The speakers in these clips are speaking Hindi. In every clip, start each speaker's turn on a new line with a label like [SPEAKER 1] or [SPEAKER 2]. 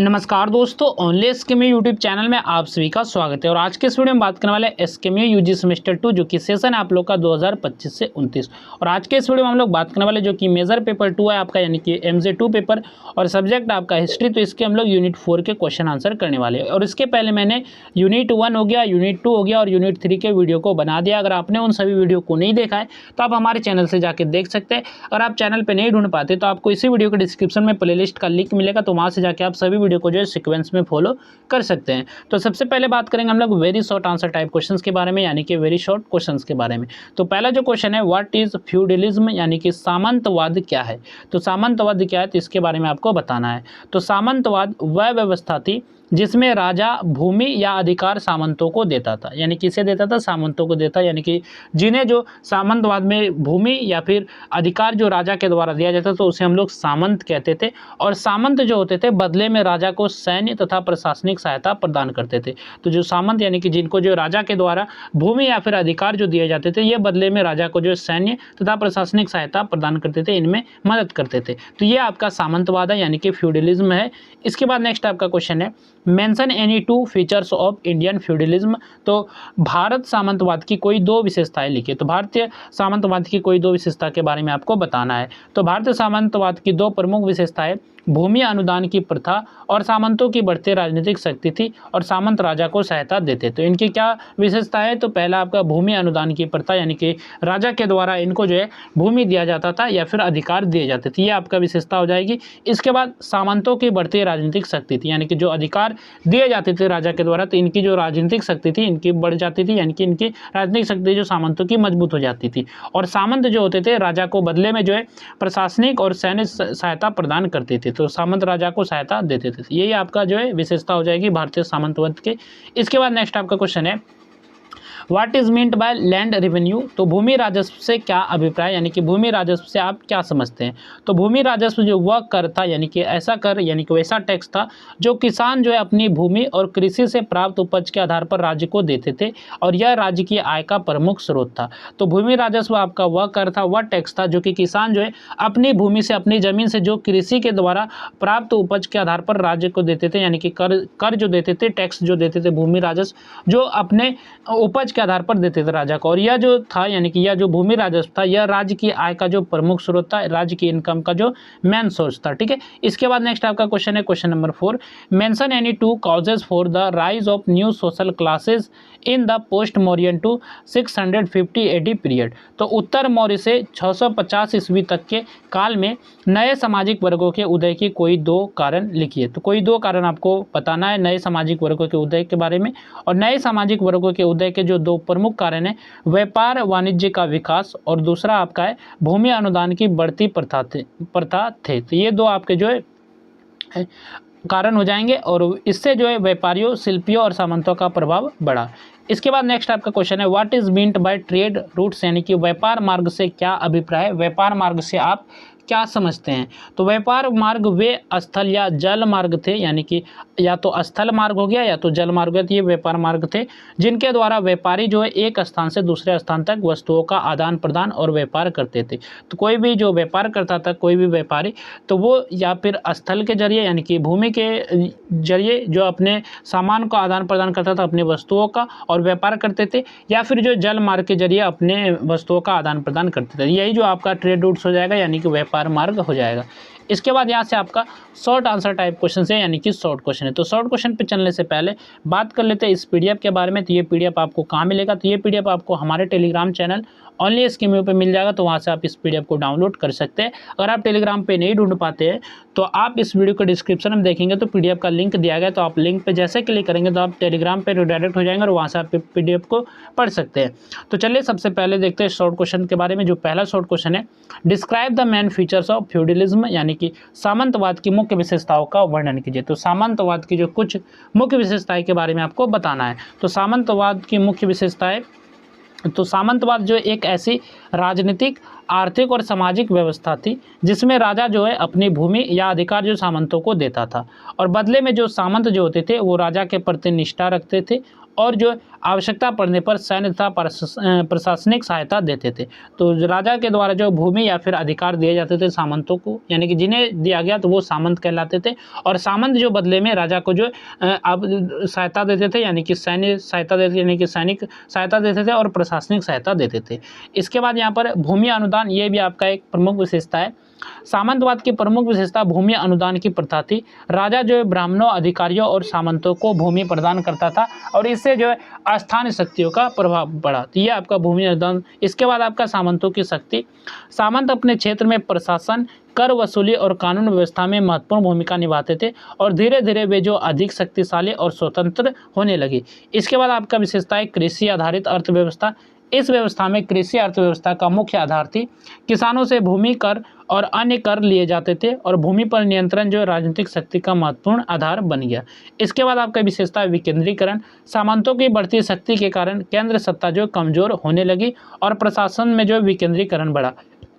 [SPEAKER 1] नमस्कार दोस्तों, ओनली एसकेएमयू यूट्यूब चैनल में आप सभी का स्वागत है। और आज के इस वीडियो में बात करने वाले एसकेएमयू यूजी सेमेस्टर 2 जो कि सेशन है आप लोग का 2025 से 29। और आज के इस वीडियो में हम लोग बात करने वाले जो कि मेजर पेपर 2 है आपका, यानी कि MJ2 पेपर, और सब्जेक्ट आपका हिस्ट्री। तो इसके हम लोग यूनिट 4 के क्वेश्चन आंसर करने वाले हैं। और इसके पहले मैंने यूनिट 1 हो गया, यूनिट 2 हो गया और यूनिट 3 के वीडियो को बना दिया। अगर आपने उन सभी वीडियो को नहीं देखा है तो आप हमारे चैनल से जाकर देख सकते हैं। अगर आप चैनल पर नहीं ढूंढ पाते तो आपको इसी वीडियो के डिस्क्रिप्शन में प्लेलिस्ट का लिंक मिलेगा, तो वहाँ से जाकर आप सभी वीडियो को जो है सीक्वेंस में फॉलो कर सकते हैं। तो सबसे पहले बात करेंगे हम लोग very short answer type questions के बारे में, यानी कि वेरी शॉर्ट क्वेश्चंस के बारे में। तो पहला जो क्वेश्चन है, व्हाट इज फ्यूडलिज्म, यानी कि सामंतवाद क्या है। तो सामंतवाद क्या है, तो इसके बारे में आपको बताना है। तो सामंतवाद वह व्यवस्था थी जिसमें राजा भूमि या अधिकार सामंतों को देता था, यानी किसे देता था, सामंतों को देता, यानी कि जिन्हें जो सामंतवाद में भूमि या फिर अधिकार जो राजा के द्वारा दिया जाता तो उसे हम लोग सामंत कहते थे। और सामंत जो होते थे बदले में राजा को सैन्य तथा प्रशासनिक सहायता प्रदान करते थे। तो जो सामंत यानी कि जिनको जो राजा के द्वारा भूमि या फिर अधिकार जो दिए जाते थे, ये बदले में राजा को जो सैन्य तथा प्रशासनिक सहायता प्रदान करते थे, इनमें मदद करते थे। तो ये आपका सामंतवाद है, यानी कि फ्यूडलिज्म है। इसके बाद नेक्स्ट आपका क्वेश्चन है, mention any 2 features of Indian feudalism. तो भारत सामंतवाद की कोई 2 विशेषताएं लिखिए। तो भारतीय सामंतवाद की कोई 2 विशेषता के बारे में आपको बताना है। तो भारतीय सामंतवाद की 2 प्रमुख विशेषताएं भूमि अनुदान की प्रथा और सामंतों की बढ़ती राजनीतिक शक्ति थी, और सामंत राजा को सहायता देते। तो इनकी क्या विशेषता है, तो पहला आपका भूमि अनुदान की प्रथा, यानी कि राजा के द्वारा इनको जो है भूमि दिया जाता था या फिर अधिकार दिए जाते थे, ये आपका विशेषता हो जाएगी। इसके बाद सामंतों की बढ़ती राजनीतिक शक्ति थी, यानी कि जो अधिकार दिए जाते थे राजा के द्वारा तो इनकी जो राजनीतिक शक्ति थी इनकी बढ़ जाती थी, यानी कि इनकी राजनीतिक शक्ति जो सामंतों की मजबूत हो जाती थी। और सामंत जो होते थे राजा को बदले में जो है प्रशासनिक और सैन्य सहायता प्रदान करते थे, तो सामंत राजा को सहायता देते थे। यही आपका जो है विशेषता हो जाएगी भारतीय सामंतवाद के। इसके बाद नेक्स्ट आपका क्वेश्चन है, what is meant by land revenue. तो भूमि राजस्व से क्या अभिप्राय, यानी कि भूमि राजस्व से आप क्या समझते हैं। तो भूमि राजस्व जो वह कर था, यानी कि ऐसा कर, यानी कि वैसा टैक्स था जो किसान जो है अपनी भूमि और कृषि से प्राप्त उपज के आधार पर राज्य को देते थे, और यह राज्य की आय का प्रमुख स्रोत था। तो भूमि राजस्व आपका वह कर था, वह टैक्स था जो कि किसान जो है अपनी भूमि से, अपनी जमीन से जो कृषि के द्वारा प्राप्त उपज के आधार पर राज्य को देते थे, यानी कि कर जो देते थे, टैक्स जो देते थे, भूमि राजस्व जो अपने उपज के आधार पर देते थे राजा को। और यह जो था, यानी कि यह जो भूमि राजस्व था, यह राज्य की आय का जो प्रमुख स्रोत था, राज्य की इनकम का जो मेन सोर्स था। ठीक है। इसके बाद नेक्स्ट आपका क्वेश्चन है, question number 4, mention any 2 causes for the rise of new social classes in the post Mauryan to 650 AD period. तो उत्तर मौर्य से 650 ईस्वी तक के काल में नए सामाजिक वर्गों के उदय की कोई 2 कारण लिखिए। तो कोई 2 कारण आपको बताना है नए सामाजिक वर्गों के उदय के बारे में। और नए सामाजिक वर्गों के उदय के जो 2 प्रमुख कारण है, व्यापार वाणिज्य का विकास, और दूसरा आपका है भूमि अनुदान की बढ़ती प्रथा थे। तो ये 2 आपके जो है कारण हो जाएंगे, और इससे जो है व्यापारियों, शिल्पियों और सामंतों का प्रभाव बढ़ा। इसके बाद नेक्स्ट आपका क्वेश्चन है, what is meant by trade routes, यानी कि व्यापार मार्ग से क्या अभिप्राय है, व्यापार मार्ग से आप क्या समझते हैं। तो व्यापार मार्ग वे स्थल या जल मार्ग थे, यानी कि या तो स्थल मार्ग हो गया या तो जल मार्ग हो गया, ये व्यापार मार्ग थे जिनके द्वारा व्यापारी जो है एक स्थान से दूसरे स्थान तक वस्तुओं का आदान प्रदान और व्यापार करते थे। तो कोई भी जो व्यापार करता था, कोई भी व्यापारी, तो वो या फिर स्थल के जरिए, यानी कि भूमि के जरिए जो अपने सामान का आदान प्रदान करता था, अपनी वस्तुओं का, और व्यापार करते थे, या फिर जो जल मार्ग के जरिए अपने वस्तुओं का आदान प्रदान करते थे। यही जो आपका ट्रेड रूट्स हो जाएगा, यानी कि व्यापार मार्ग हो जाएगा। इसके बाद यहाँ से आपका शॉर्ट आंसर टाइप क्वेश्चन है, यानी कि शॉर्ट क्वेश्चन है। तो शॉर्ट क्वेश्चन पे चलने से पहले बात कर लेते हैं इस पीडीएफ के बारे में। तो ये पीडीएफ आपको कहाँ मिलेगा, तो ये पीडीएफ आपको हमारे टेलीग्राम चैनल ओनली एसकेएमयू पे मिल जाएगा, तो वहाँ से आप इस पीडीएफ को डाउनलोड कर सकते हैं। अगर आप टेलीग्राम पे नहीं ढूंढ पाते हैं तो आप इस वीडियो के डिस्क्रिप्शन में देखेंगे तो पीडीएफ का लिंक दिया गया है, तो आप लिंक पे जैसे क्लिक करेंगे तो आप टेलीग्राम पे रिडायरेक्ट हो जाएंगे और वहाँ से आप पीडीएफ को पढ़ सकते हैं। तो चलिए सबसे पहले देखते हैं शॉर्ट क्वेश्चन के बारे में। जो पहला शॉर्ट क्वेश्चन है, describe the main features of feudalism, यानी कि सामंतवाद की मुख्य विशेषताओं का वर्णन कीजिए। तो सामंतवाद की जो कुछ मुख्य विशेषताएं के बारे में आपको बताना है। तो सामंतवाद की मुख्य विशेषताएं, तो सामंतवाद जो एक ऐसी राजनीतिक, आर्थिक और सामाजिक व्यवस्था थी जिसमें राजा जो है अपनी भूमि या अधिकार जो सामंतों को देता था, और बदले में जो सामंत जो होते थे वो राजा के प्रति निष्ठा रखते थे, और जो आवश्यकता पड़ने पर सैन्य तथा प्रशासनिक सहायता देते थे। तो राजा के द्वारा जो भूमि या फिर अधिकार दिए जाते थे सामंतों को, यानी कि जिन्हें दिया गया तो वो सामंत कहलाते थे, और सामंत जो बदले में राजा को जो अब सहायता देते थे, यानी कि सैन्य सहायता देते, यानी कि सैनिक सहायता देते थे और प्रशासनिक सहायता देते थे। इसके बाद यहाँ पर भूमि अनुदान, ये भी आपका एक प्रमुख विशेषता है। सामंतवाद की प्रमुख विशेषता भूमि अनुदान की प्रथा थी। राजा जो है ब्राह्मणों, अधिकारियों और सामंतों को भूमि प्रदान करता था और इससे जो है स्थानीय शक्तियों का प्रभाव बढ़ा। तो ये आपका भूमि अनुदान। इसके बाद आपका सामंतों की शक्ति। सामंत अपने क्षेत्र में प्रशासन, कर वसूली और कानून व्यवस्था में महत्वपूर्ण भूमिका निभाते थे और धीरे धीरे वे जो अधिक शक्तिशाली और स्वतंत्र होने लगे। इसके बाद आपका विशेषता है कृषि आधारित अर्थव्यवस्था। इस व्यवस्था में कृषि अर्थव्यवस्था का मुख्य आधार थी। किसानों से भूमि कर और अन्य कर लिए जाते थे और भूमि पर नियंत्रण जो राजनीतिक शक्ति का महत्वपूर्ण आधार बन गया। इसके बाद आपका विशेषता है विकेंद्रीकरण। सामंतों की बढ़ती शक्ति के कारण केंद्र सत्ता जो कमजोर होने लगी और प्रशासन में जो विकेंद्रीकरण बढ़ा।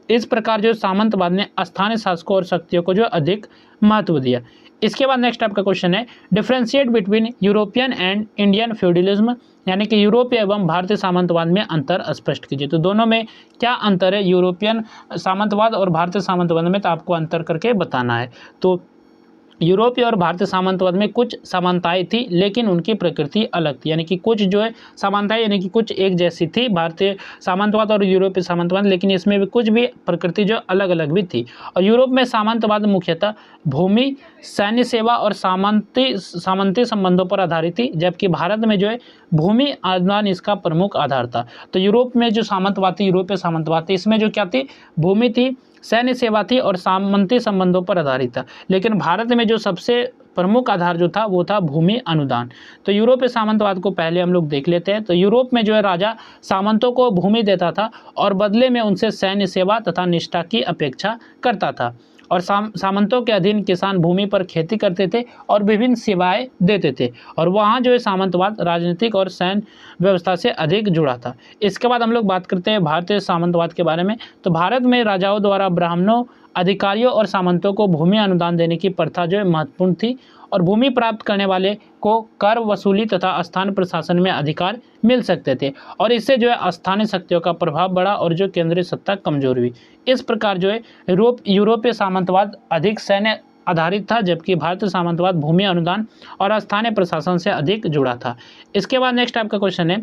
[SPEAKER 1] इस प्रकार जो सामंतवाद ने स्थानीय शासकों और शक्तियों को जो अधिक महत्व दिया। इसके बाद नेक्स्ट आपका क्वेश्चन है differentiate between European and Indian feudalism, यानी कि यूरोपीय एवं भारतीय सामंतवाद में अंतर स्पष्ट कीजिए। तो दोनों में क्या अंतर है, यूरोपियन सामंतवाद और भारतीय सामंतवाद में, तो आपको अंतर करके बताना है। तो यूरोपीय और भारतीय सामंतवाद में कुछ समानताएं थी लेकिन उनकी प्रकृति अलग थी, यानी कि कुछ जो है समानताएं, यानी कि कुछ एक जैसी थी भारतीय सामंतवाद और यूरोपीय सामंतवाद, लेकिन इसमें भी कुछ भी प्रकृति जो अलग अलग भी थी। और यूरोप में सामंतवाद मुख्यतः भूमि, सैन्य सेवा और सामंती संबंधों पर आधारित थी, जबकि भारत में जो है भूमि अनुदान इसका प्रमुख आधार था। तो यूरोप में जो सामंतवाद थी, यूरोपीय सामंतवाद थी, इसमें जो क्या थी, भूमि थी, सैन्य सेवा थी और सामंती संबंधों पर आधारित था। लेकिन भारत में जो सबसे प्रमुख आधार जो था वो था भूमि अनुदान। तो यूरोपीय सामंतवाद को पहले हम लोग देख लेते हैं। तो यूरोप में जो है राजा सामंतों को भूमि देता था और बदले में उनसे सैन्य सेवा तथा निष्ठा की अपेक्षा करता था, और सामंतों के अधीन किसान भूमि पर खेती करते थे और विभिन्न सेवाएं देते थे, और वहाँ जो है सामंतवाद राजनीतिक और सैन्य व्यवस्था से अधिक जुड़ा था। इसके बाद हम लोग बात करते हैं भारतीय सामंतवाद के बारे में। तो भारत में राजाओं द्वारा ब्राह्मणों, अधिकारियों और सामंतों को भूमि अनुदान देने की प्रथा जो है महत्वपूर्ण थी, और भूमि प्राप्त करने वाले को कर वसूली तथा स्थानीय प्रशासन में अधिकार मिल सकते थे, और इससे जो है स्थानीय शक्तियों का प्रभाव बढ़ा और जो केंद्रीय सत्ता कमजोर हुई। इस प्रकार जो है यूरोपीय सामंतवाद अधिक सैन्य आधारित था, जबकि भारतीय सामंतवाद भूमि अनुदान और स्थानीय प्रशासन से अधिक जुड़ा था। इसके बाद नेक्स्ट आपका क्वेश्चन है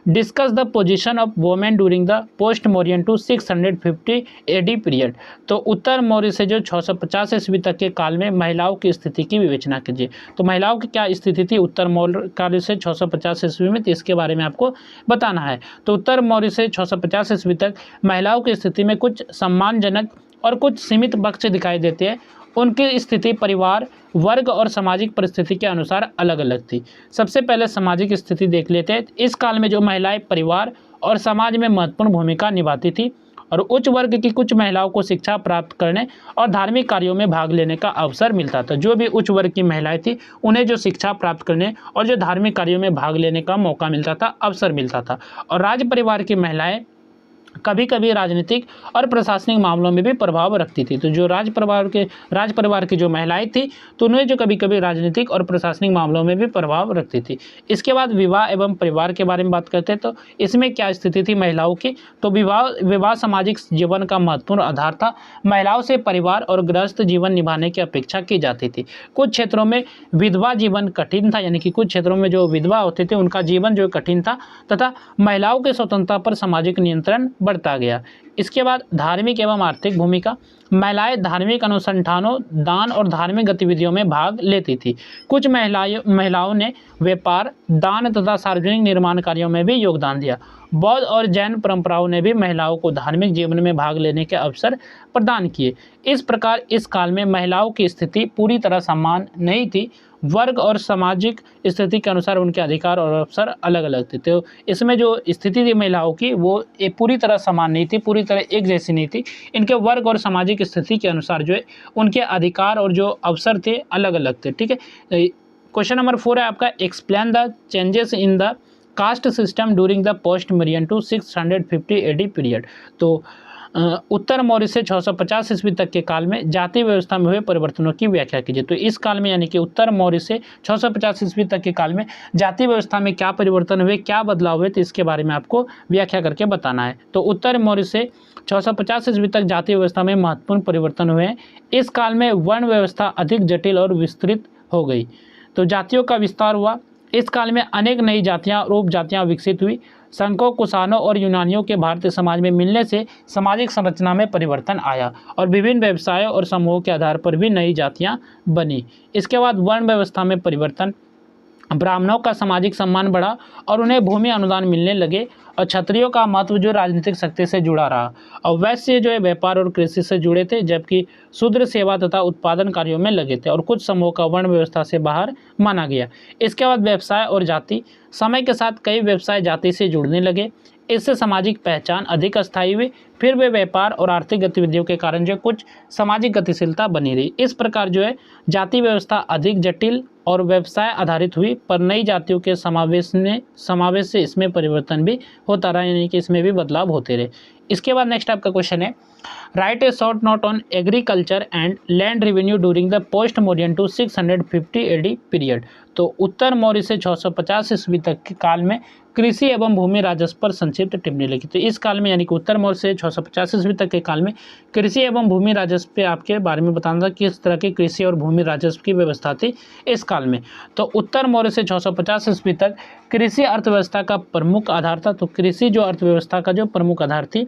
[SPEAKER 1] discuss the position of women during the post Mauryan to 650 AD period. तो उत्तर मौर्य से जो 650 ईस्वी तक के काल में महिलाओं की स्थिति की विवेचना कीजिए। तो महिलाओं की क्या स्थिति थी उत्तर मौर्य काल से 650 ईस्वी में, तो इसके बारे में आपको बताना है। तो उत्तर मौर्य से 650 ईस्वी तक महिलाओं की स्थिति में कुछ सम्मानजनक और कुछ सीमित पक्ष दिखाई देते हैं। उनकी स्थिति परिवार, वर्ग और सामाजिक परिस्थिति के अनुसार अलग अलग थी। सबसे पहले सामाजिक स्थिति देख लेते हैं। इस काल में जो महिलाएं परिवार और समाज में महत्वपूर्ण भूमिका निभाती थी, और उच्च वर्ग की कुछ महिलाओं को शिक्षा प्राप्त करने और धार्मिक कार्यों में भाग लेने का अवसर मिलता था। जो भी उच्च वर्ग की महिलाएं थी उन्हें जो शिक्षा प्राप्त करने और जो धार्मिक कार्यों में भाग लेने का मौका मिलता था, अवसर मिलता था। और राज परिवार की महिलाएं कभी कभी राजनीतिक और प्रशासनिक मामलों में भी प्रभाव रखती थी। तो जो राज परिवार की जो महिलाएं थी तो उन्हें जो कभी कभी राजनीतिक और प्रशासनिक मामलों में भी प्रभाव रखती थी। इसके बाद विवाह एवं परिवार के बारे में बात करते हैं। तो इसमें क्या स्थिति थी महिलाओं की, तो विवाह सामाजिक जीवन का महत्वपूर्ण आधार था। महिलाओं से परिवार और गृहस्थ जीवन निभाने की अपेक्षा की जाती थी। कुछ क्षेत्रों में विधवा जीवन कठिन था, यानी कि कुछ क्षेत्रों में जो विधवा होते थे उनका जीवन जो कठिन था, तथा महिलाओं की स्वतंत्रता पर सामाजिक नियंत्रण बढ़ता गया। इसके बाद धार्मिक एवं आर्थिक भूमिका। महिलाएं धार्मिक अनुसंधानों, दान और धार्मिक गतिविधियों में भाग लेती थी। कुछ महिलाओं ने व्यापार, दान तथा सार्वजनिक निर्माण कार्यों में भी योगदान दिया। बौद्ध और जैन परंपराओं ने भी महिलाओं को धार्मिक जीवन में भाग लेने के अवसर प्रदान किए। इस प्रकार इस काल में महिलाओं की स्थिति पूरी तरह समान नहीं थी। वर्ग और सामाजिक स्थिति के अनुसार उनके अधिकार और अवसर अलग अलग थे। तो इसमें जो स्थिति थी महिलाओं की वो पूरी तरह समान नहीं थी, पूरी तरह एक जैसी नहीं थी। इनके वर्ग और सामाजिक स्थिति के अनुसार जो है उनके अधिकार और जो अवसर थे अलग अलग थे। ठीक है, क्वेश्चन नंबर 4 है आपका explain the changes in the caste system during the post Mauryan to 650 AD period. तो उत्तर मौर्य से 650 ईस्वी तक के काल में जाति व्यवस्था में हुए परिवर्तनों की व्याख्या कीजिए। तो इस काल में यानी कि उत्तर मौर्य से 650 ईस्वी तक के काल में जाति व्यवस्था में क्या परिवर्तन हुए, क्या बदलाव हुए, तो इसके बारे में आपको व्याख्या करके बताना है। तो उत्तर मौर्य से 650 ईस्वी तक जाति व्यवस्था में महत्वपूर्ण परिवर्तन हुए हैं। इस काल में वर्ण व्यवस्था अधिक जटिल और विस्तृत हो गई, तो जातियों का विस्तार हुआ। इस काल में अनेक नई जातियां और उपजातियां विकसित हुई। संकों, कुषाणों और यूनानियों के भारतीय समाज में मिलने से सामाजिक संरचना में परिवर्तन आया और विभिन्न व्यवसायों और समूहों के आधार पर भी नई जातियां बनी। इसके बाद वर्ण व्यवस्था में परिवर्तन, ब्राह्मणों का सामाजिक सम्मान बढ़ा और उन्हें भूमि अनुदान मिलने लगे, और क्षत्रियों का महत्व जो राजनीतिक शक्ति से जुड़ा रहा, और वैश्य जो है व्यापार और कृषि से जुड़े थे, जबकि शूद्र सेवा तथा उत्पादन कार्यों में लगे थे, और कुछ समूह का वर्ण व्यवस्था से बाहर माना गया। इसके बाद व्यवसाय और जाति, समय के साथ कई व्यवसाय जाति से जुड़ने लगे, इससे सामाजिक पहचान अधिक अस्थायी हुई। फिर वे व्यापार और आर्थिक गतिविधियों के कारण जो कुछ सामाजिक गतिशीलता बनी रही। इस प्रकार जो है जाति व्यवस्था अधिक जटिल और व्यवसाय आधारित हुई, पर नई जातियों के समावेश से इसमें परिवर्तन भी होता रहा, यानी कि इसमें भी बदलाव होते रहे। इसके बाद नेक्स्ट आपका क्वेश्चन है, write a short note on agriculture and land revenue during the post Mauryan to 650 AD period. तो उत्तर मौर्य से 650 ईस्वी तक के काल में कृषि एवं भूमि राजस्व पर संक्षिप्त टिप्पणी लिखी। तो इस काल में यानी कि उत्तर मौर्य से 650 ईस्वी तक के काल में कृषि एवं भूमि राजस्व पे आपके बारे में बताना था, किस तरह की कृषि और भूमि राजस्व की व्यवस्था थी इस काल में। तो उत्तर मौर्य से 650 ईस्वी तक कृषि अर्थव्यवस्था का प्रमुख आधार था। तो कृषि जो अर्थव्यवस्था का जो प्रमुख आधार थी,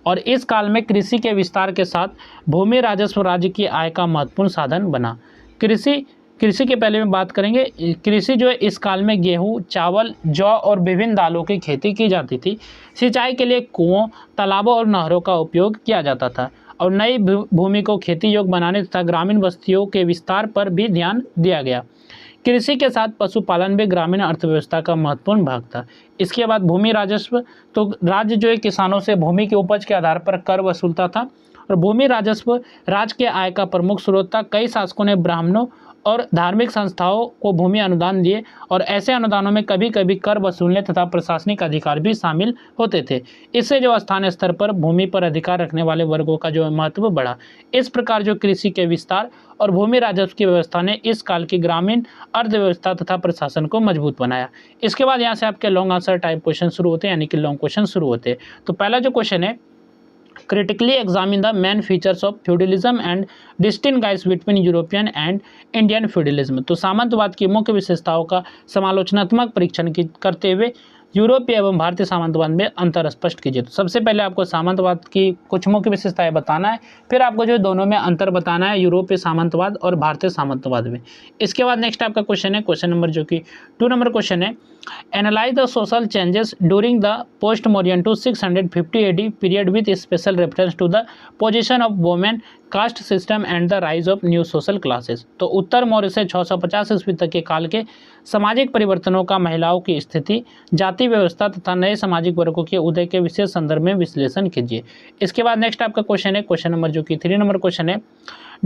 [SPEAKER 1] और इस काल में कृषि के विस्तार के साथ भूमि राजस्व राज्य की आय का महत्वपूर्ण साधन बना। कृषि के पहले में बात करेंगे, कृषि जो है इस काल में गेहूं, चावल, जौ और विभिन्न दालों की खेती की जाती थी। सिंचाई के लिए कुओं, तालाबों और नहरों का उपयोग किया जाता था, और नई भूमि को खेती योग्य बनाने तथा ग्रामीण बस्तियों के विस्तार पर भी ध्यान दिया गया। कृषि के साथ पशुपालन भी ग्रामीण अर्थव्यवस्था का महत्वपूर्ण भाग था। इसके बाद भूमि राजस्व, तो राज्य जो है किसानों से भूमि की उपज के आधार पर कर वसूलता था, और भूमि राजस्व राज्य के आय का प्रमुख स्रोत था। कई शासकों ने ब्राह्मणों और धार्मिक संस्थाओं को भूमि अनुदान दिए, और ऐसे अनुदानों में कभी कभी कर वसूलने तथा प्रशासनिक अधिकार भी शामिल होते थे। इससे जो स्थानीय स्तर पर भूमि पर अधिकार रखने वाले वर्गों का जो महत्व बढ़ा। इस प्रकार जो कृषि के विस्तार और भूमि राजस्व की व्यवस्था ने इस काल की ग्रामीण अर्थव्यवस्था तथा प्रशासन को मजबूत बनाया। इसके बाद यहाँ से आपके लॉन्ग आंसर टाइप क्वेश्चन शुरू होते हैं, यानी कि लॉन्ग क्वेश्चन शुरू होते हैं। तो पहला जो क्वेश्चन है, critically examine the main features of feudalism and distinguish between European and Indian feudalism। तो सामंतवाद की मुख्य विशेषताओं का समालोचनात्मक परीक्षण करते हुए यूरोपीय एवं भारतीय सामंतवाद में अंतर स्पष्ट कीजिए। तो सबसे पहले आपको सामंतवाद की कुछ मुख्य विशेषताएं बताना है, फिर आपको जो दोनों में अंतर बताना है, यूरोपीय सामंतवाद और भारतीय सामंतवाद में। इसके बाद नेक्स्ट आपका क्वेश्चन है, क्वेश्चन नंबर जो कि 2 नंबर क्वेश्चन है, analyse the social changes during the post Mauryan to 650 AD period with special reference to the position of women, caste system and the rise of new social classes. तो उत्तर मौर्य से 650 ईस्वी तक के काल के सामाजिक परिवर्तनों का महिलाओं की स्थिति, जाति व्यवस्था तथा नए सामाजिक वर्गों के उदय के विशेष संदर्भ में विश्लेषण कीजिए। इसके बाद नेक्स्ट आपका क्वेश्चन है, क्वेश्चन नंबर जो कि 3 नंबर क्वेश्चन है,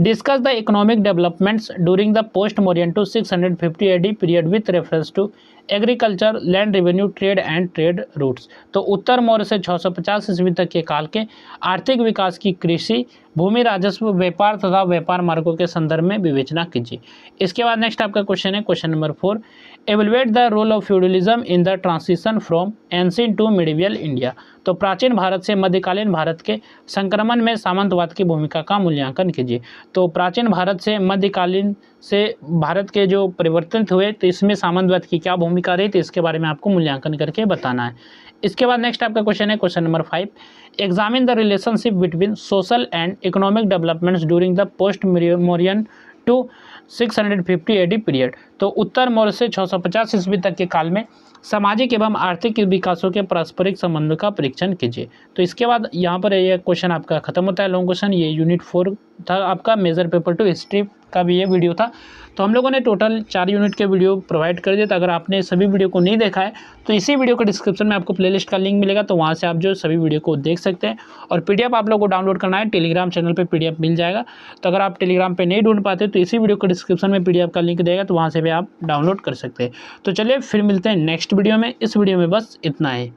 [SPEAKER 1] discuss the economic developments during the post Mauryan to 650 AD period with reference to agriculture, land revenue, trade and trade routes. तो उत्तर मौर्य से 650 ईस्वी तक के काल के आर्थिक विकास की कृषि, भूमि राजस्व, व्यापार तथा व्यापार मार्गों के संदर्भ में विवेचना कीजिए। इसके बाद नेक्स्ट आपका क्वेश्चन है, question number 4, evaluate the role of feudalism in the transition from ancient to medieval India. तो प्राचीन भारत से मध्यकालीन भारत के संक्रमण में सामंतवाद की भूमिका का मूल्यांकन कीजिए। तो प्राचीन भारत से मध्यकालीन से भारत के जो परिवर्तन हुए, तो इसमें सामंतवाद की क्या भूमिका रही, तो इसके बारे में आपको मूल्यांकन करके बताना है। इसके बाद नेक्स्ट आपका क्वेश्चन है, question number 5, examine the relationship between social and economic developments during the post Mauryan to 650 AD period. तो उत्तर मौर्य से 650 ईस्वी तक के काल में सामाजिक एवं आर्थिक विकासों के पारस्परिक संबंधों का परीक्षण कीजिए। तो इसके बाद यहाँ पर ये क्वेश्चन आपका खत्म होता है, लॉन्ग क्वेश्चन। ये यूनिट 4 था आपका, मेजर पेपर 2 हिस्ट्री का भी ये वीडियो था। तो हम लोगों ने टोटल 4 यूनिट के वीडियो प्रोवाइड कर दिए। तो अगर आपने सभी वीडियो को नहीं देखा है तो इसी वीडियो के डिस्क्रिप्शन में आपको प्लेलिस्ट का लिंक मिलेगा, तो वहाँ से आप जो सभी वीडियो को देख सकते हैं। और पीडीएफ आप लोगों को डाउनलोड करना है, टेलीग्राम चैनल पे पीडीएफ मिल जाएगा। तो अगर आप टेलीग्राम पे नहीं ढूंढ पाते तो इसी वीडियो के डिस्क्रिप्शन में पीडीएफ का लिंक देगा, तो वहाँ से भी आप डाउनलोड कर सकते हैं। तो चलिए फिर मिलते हैं नेक्स्ट वीडियो में। इस वीडियो में बस इतना ही।